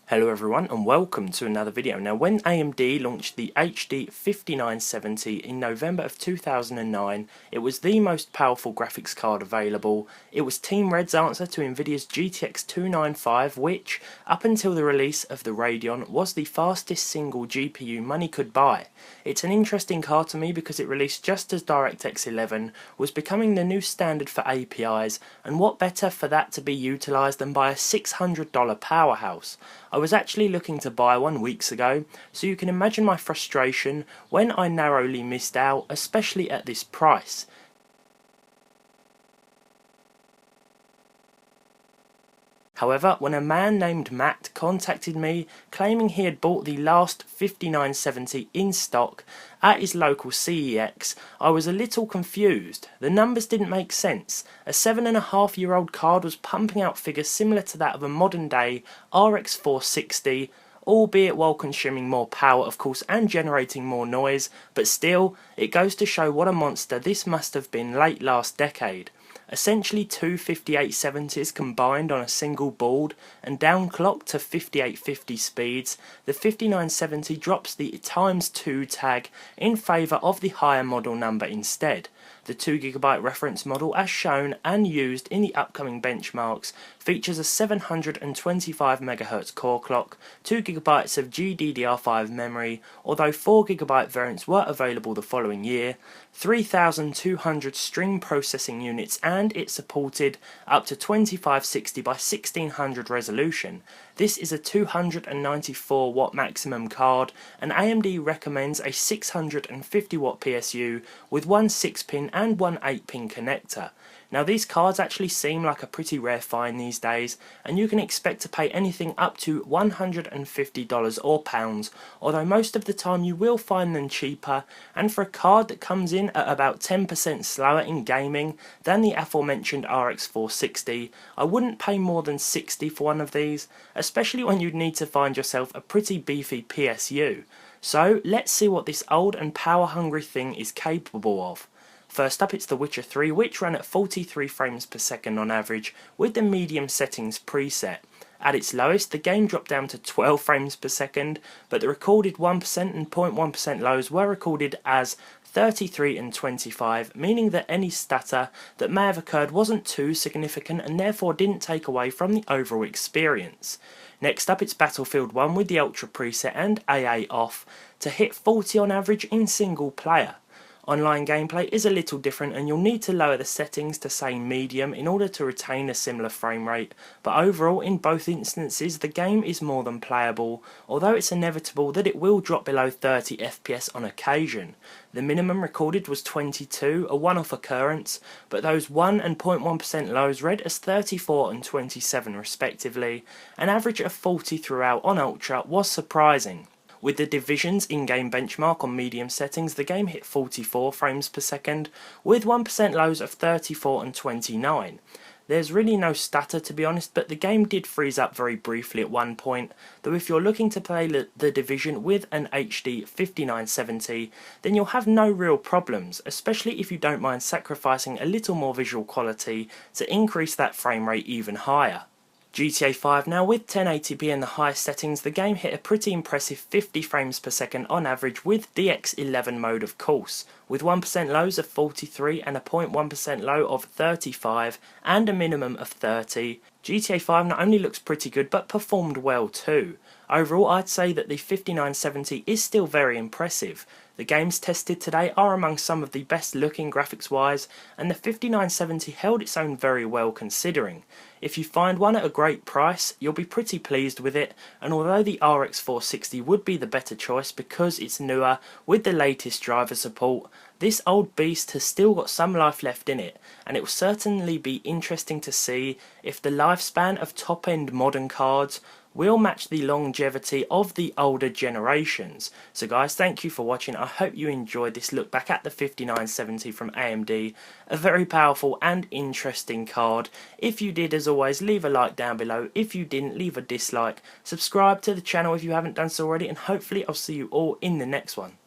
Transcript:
Hello everyone and welcome to another video. Now when AMD launched the HD 5970 in November of 2009, it was the most powerful graphics card available. It was Team Red's answer to Nvidia's GTX 295, which, up until the release of the Radeon, was the fastest single GPU money could buy. It's an interesting card to me because it released just as DirectX 11 was becoming the new standard for APIs, and what better for that to be utilised than by a $600 powerhouse. I was actually looking to buy one weeks ago, so you can imagine my frustration when I narrowly missed out, especially at this price. However, when a man named Matt contacted me claiming he had bought the last 5970 in stock at his local CEX, I was a little confused. The numbers didn't make sense. A 7.5-year-old card was pumping out figures similar to that of a modern day RX 460, albeit while consuming more power of course and generating more noise, but still, it goes to show what a monster this must have been late last decade. Essentially two 5870s combined on a single board and downclocked to 5850 speeds, the 5970 drops the ×2 tag in favour of the higher model number instead. The 2GB reference model, as shown and used in the upcoming benchmarks, features a 725MHz core clock, 2GB of GDDR5 memory, although 4GB variants were available the following year, 3200 stream processing units, and it supported up to 2560 by 1600 resolution. This is a 294 watt maximum card, and AMD recommends a 650 watt PSU with one 6-pin and one 8-pin connector. Now these cards actually seem like a pretty rare find these days, and you can expect to pay anything up to $150 or pounds, although most of the time you will find them cheaper, and for a card that comes in at about 10% slower in gaming than the aforementioned RX 460, I wouldn't pay more than $60 for one of these, especially when you'd need to find yourself a pretty beefy PSU. So let's see what this old and power hungry thing is capable of. First up, it's The Witcher 3, which ran at 43 frames per second on average with the medium settings preset. At its lowest, the game dropped down to 12 frames per second, but the recorded 1% and 0.1% lows were recorded as 33 and 25, meaning that any stutter that may have occurred wasn't too significant and therefore didn't take away from the overall experience. Next up, it's Battlefield 1 with the Ultra preset and AA off to hit 40 on average in single player. Online gameplay is a little different and you'll need to lower the settings to say medium in order to retain a similar frame rate, but overall in both instances the game is more than playable, although it's inevitable that it will drop below 30 FPS on occasion. The minimum recorded was 22, a one-off occurrence, but those 1 and 0.1% lows read as 34 and 27 respectively. An average of 40 throughout on Ultra was surprising. With the Division's in-game benchmark on medium settings, the game hit 44 frames per second, with 1% lows of 34 and 29. There's really no stutter to be honest, but the game did freeze up very briefly at one point, though if you're looking to play the Division with an HD 5970, then you'll have no real problems, especially if you don't mind sacrificing a little more visual quality to increase that frame rate even higher. GTA 5 now, with 1080p in the highest settings, the game hit a pretty impressive 50 frames per second on average with DX11 mode of course, with 1% lows of 43 and a 0.1% low of 35 and a minimum of 30. GTA 5 not only looks pretty good but performed well too. Overall, I'd say that the 5970 is still very impressive. The games tested today are among some of the best looking graphics wise, and the 5970 held its own very well considering. If you find one at a great price, you'll be pretty pleased with it, and although the RX 460 would be the better choice because it's newer with the latest driver support, this old beast has still got some life left in it, and it will certainly be interesting to see if the lifespan of top-end modern cards will match the longevity of the older generations. So guys, thank you for watching. I hope you enjoyed this look back at the 5970 from AMD. A very powerful and interesting card. If you did, as always, leave a like down below. If you didn't, leave a dislike. Subscribe to the channel if you haven't done so already, and hopefully I'll see you all in the next one.